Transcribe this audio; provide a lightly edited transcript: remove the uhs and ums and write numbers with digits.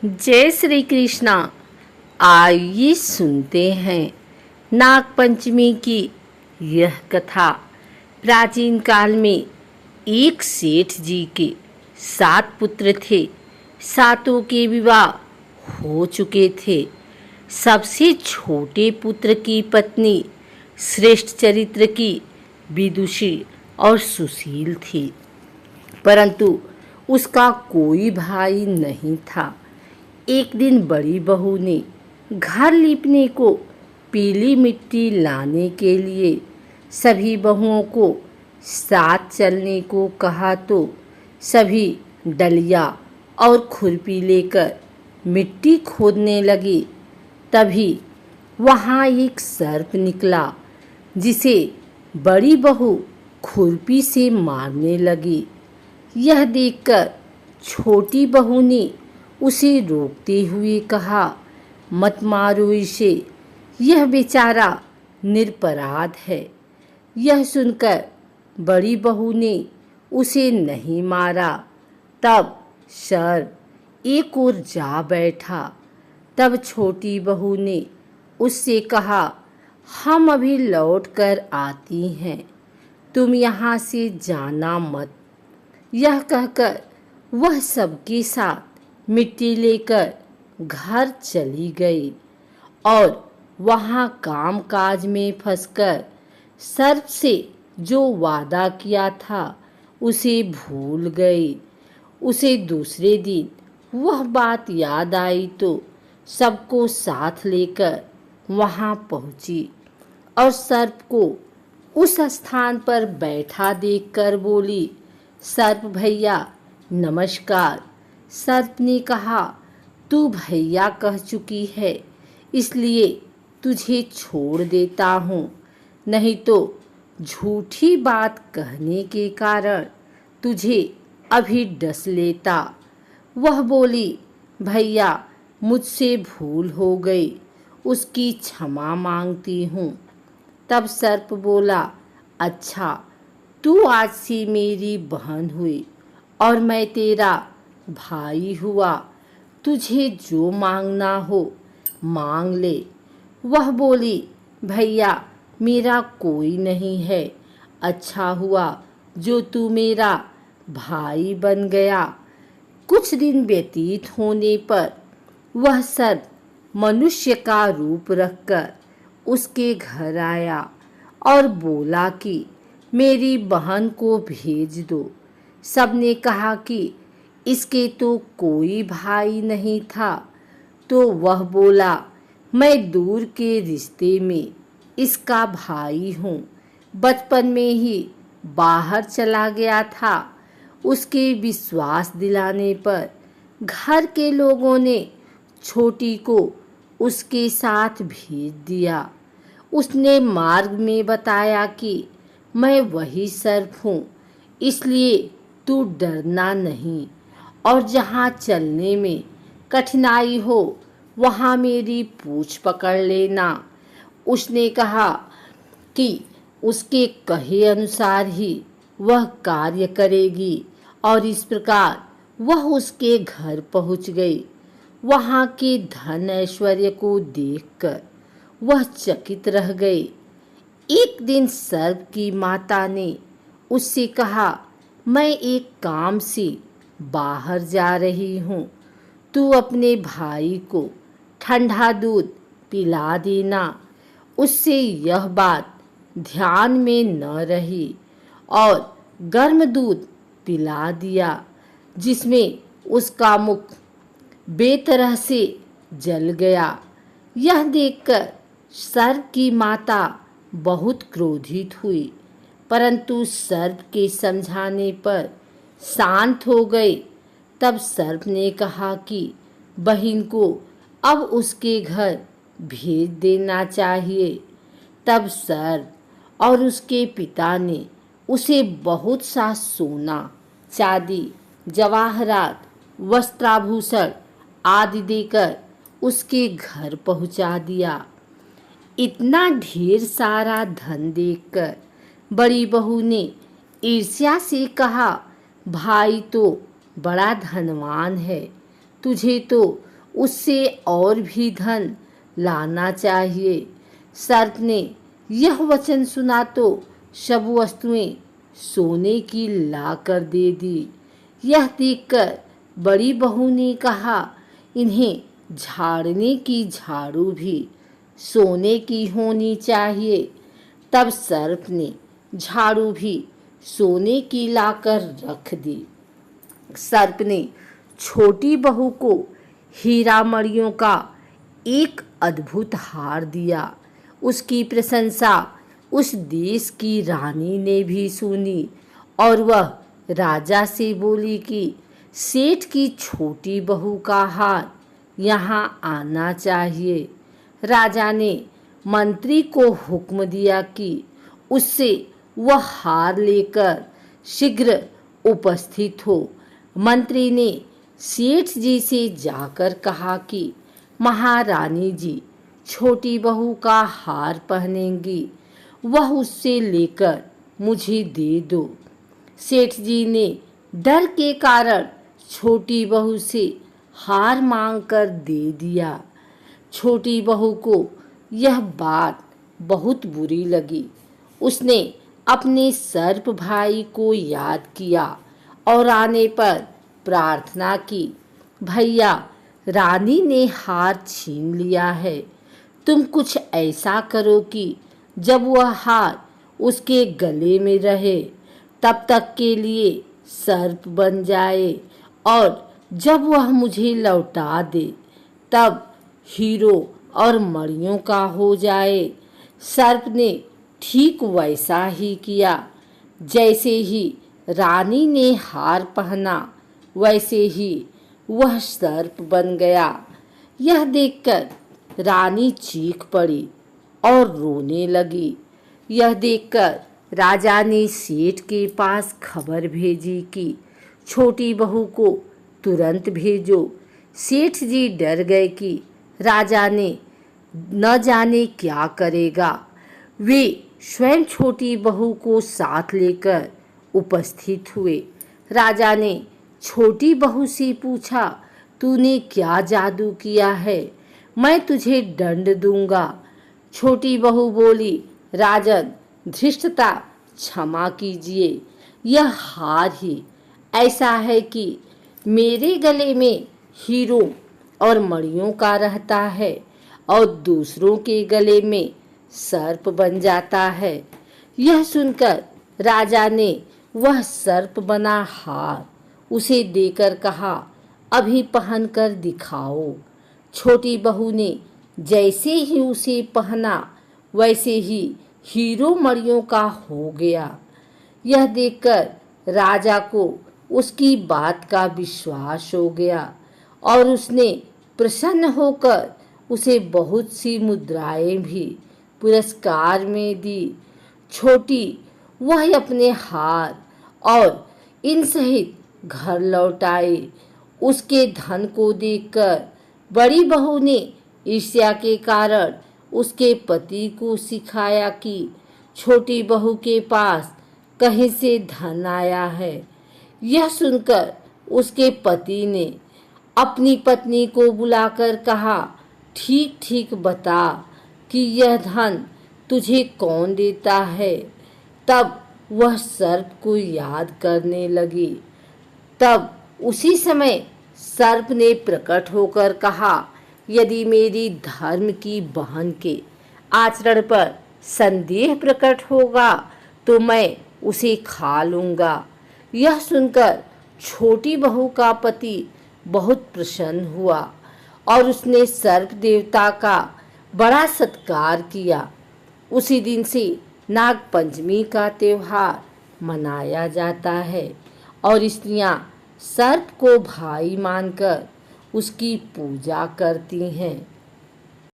जय श्री कृष्णा। आइए सुनते हैं नाग पंचमी की यह कथा। प्राचीन काल में एक सेठ जी के 7 पुत्र थे। सातों के विवाह हो चुके थे। सबसे छोटे पुत्र की पत्नी श्रेष्ठ चरित्र की, विदुषी और सुशील थी, परंतु उसका कोई भाई नहीं था। एक दिन बड़ी बहू ने घर लीपने को पीली मिट्टी लाने के लिए सभी बहुओं को साथ चलने को कहा, तो सभी डलिया और खुरपी लेकर मिट्टी खोदने लगी। तभी वहाँ एक सर्प निकला, जिसे बड़ी बहू खुरपी से मारने लगी। यह देखकर छोटी बहू ने उसे रोकते हुए कहा, मत मारो इसे, यह बेचारा निरपराध है। यह सुनकर बड़ी बहू ने उसे नहीं मारा। तब सर्प एक ओर जा बैठा। तब छोटी बहू ने उससे कहा, हम अभी लौट कर आती हैं, तुम यहाँ से जाना मत। यह कहकर वह सबके साथ मिट्टी लेकर घर चली गई और वहाँ काम काज में फंसकर सर्प से जो वादा किया था उसे भूल गई। उसे दूसरे दिन वह बात याद आई तो सबको साथ लेकर वहाँ पहुँची और सर्प को उस स्थान पर बैठा देखकर बोली, सर्प भैया नमस्कार। सर्प ने कहा, तू भैया कह चुकी है, इसलिए तुझे छोड़ देता हूँ, नहीं तो झूठी बात कहने के कारण तुझे अभी डस लेता। वह बोली, भैया मुझसे भूल हो गई, उसकी क्षमा मांगती हूँ। तब सर्प बोला, अच्छा, तू आज से मेरी बहन हुई और मैं तेरा भाई हुआ, तुझे जो मांगना हो मांग ले। वह बोली, भैया मेरा कोई नहीं है, अच्छा हुआ जो तू मेरा भाई बन गया। कुछ दिन व्यतीत होने पर वह सर्प मनुष्य का रूप रखकर उसके घर आया और बोला कि मेरी बहन को भेज दो। सबने कहा कि इसके तो कोई भाई नहीं था, तो वह बोला, मैं दूर के रिश्ते में इसका भाई हूँ, बचपन में ही बाहर चला गया था। उसके विश्वास दिलाने पर घर के लोगों ने छोटी को उसके साथ भेज दिया। उसने मार्ग में बताया कि मैं वही सर्प हूँ, इसलिए तू डरना नहीं और जहाँ चलने में कठिनाई हो वहाँ मेरी पूँछ पकड़ लेना। उसने कहा कि उसके कहे अनुसार ही वह कार्य करेगी और इस प्रकार वह उसके घर पहुँच गई। वहाँ के धन ऐश्वर्य को देखकर वह चकित रह गई। एक दिन सर्प की माता ने उससे कहा, मैं एक काम से बाहर जा रही हूँ, तू अपने भाई को ठंडा दूध पिला देना। उससे यह बात ध्यान में न रही और गर्म दूध पिला दिया, जिसमें उसका मुख बेतरह से जल गया। यह देखकर सर्प की माता बहुत क्रोधित हुई, परंतु सर्प के समझाने पर शांत हो गई। तब सर्प ने कहा कि बहन को अब उसके घर भेज देना चाहिए। तब सर्प और उसके पिता ने उसे बहुत सा सोना, चांदी, जवाहरात, वस्त्राभूषण आदि देकर उसके घर पहुंचा दिया। इतना ढेर सारा धन देखकर बड़ी बहू ने ईर्ष्या से कहा, भाई तो बड़ा धनवान है, तुझे तो उससे और भी धन लाना चाहिए। सर्प ने यह वचन सुना तो सब वस्तुएं सोने की लाकर दे दी। यह देखकर बड़ी बहू ने कहा, इन्हें झाड़ने की झाड़ू भी सोने की होनी चाहिए। तब सर्प ने झाड़ू भी सोने की लाकर रख दी। सर्प ने छोटी बहू को हीरा मणियों का एक अद्भुत हार दिया। उसकी प्रशंसा उस देश की रानी ने भी सुनी और वह राजा से बोली कि सेठ की छोटी बहू का हार यहाँ आना चाहिए। राजा ने मंत्री को हुक्म दिया कि उससे वह हार लेकर शीघ्र उपस्थित हो। मंत्री ने सेठ जी से जाकर कहा कि महारानी जी छोटी बहू का हार पहनेंगी, वह उससे लेकर मुझे दे दो। सेठ जी ने डर के कारण छोटी बहू से हार मांगकर दे दिया। छोटी बहू को यह बात बहुत बुरी लगी। उसने अपने सर्प भाई को याद किया और आने पर प्रार्थना की, भैया रानी ने हार छीन लिया है, तुम कुछ ऐसा करो कि जब वह हार उसके गले में रहे तब तक के लिए सर्प बन जाए और जब वह मुझे लौटा दे तब हीरो और मणियों का हो जाए। सर्प ने ठीक वैसा ही किया। जैसे ही रानी ने हार पहना वैसे ही वह सर्प बन गया। यह देखकर रानी चीख पड़ी और रोने लगी। यह देखकर राजा ने सेठ के पास खबर भेजी कि छोटी बहू को तुरंत भेजो। सेठ जी डर गए कि राजा ने न जाने क्या करेगा। वे स्वयं छोटी बहू को साथ लेकर उपस्थित हुए। राजा ने छोटी बहू से पूछा, तूने क्या जादू किया है? मैं तुझे दंड दूंगा। छोटी बहू बोली, राजन धृष्टता क्षमा कीजिए, यह हार ही ऐसा है कि मेरे गले में हीरो और मणियों का रहता है और दूसरों के गले में सर्प बन जाता है। यह सुनकर राजा ने वह सर्प बना हार उसे देकर कहा, अभी पहन कर दिखाओ। छोटी बहू ने जैसे ही उसे पहना वैसे ही हीरो मणियों का हो गया। यह देखकर राजा को उसकी बात का विश्वास हो गया और उसने प्रसन्न होकर उसे बहुत सी मुद्राएं भी पुरस्कार में दी। छोटी वह अपने हार और इन सहित घर लौट आई। उसके धन को देखकर बड़ी बहू ने ईर्ष्या के कारण उसके पति को सिखाया कि छोटी बहू के पास कहीं से धन आया है। यह सुनकर उसके पति ने अपनी पत्नी को बुलाकर कहा, ठीक ठीक बता कि यह धन तुझे कौन देता है। तब वह सर्प को याद करने लगी। तब उसी समय सर्प ने प्रकट होकर कहा, यदि मेरी धर्म की बहन के आचरण पर संदेह प्रकट होगा तो मैं उसे खा लूँगा। यह सुनकर छोटी बहू का पति बहुत प्रसन्न हुआ और उसने सर्प देवता का बड़ा सत्कार किया। उसी दिन से नाग पंचमी का त्योहार मनाया जाता है और स्त्रियां सर्प को भाई मानकर उसकी पूजा करती हैं।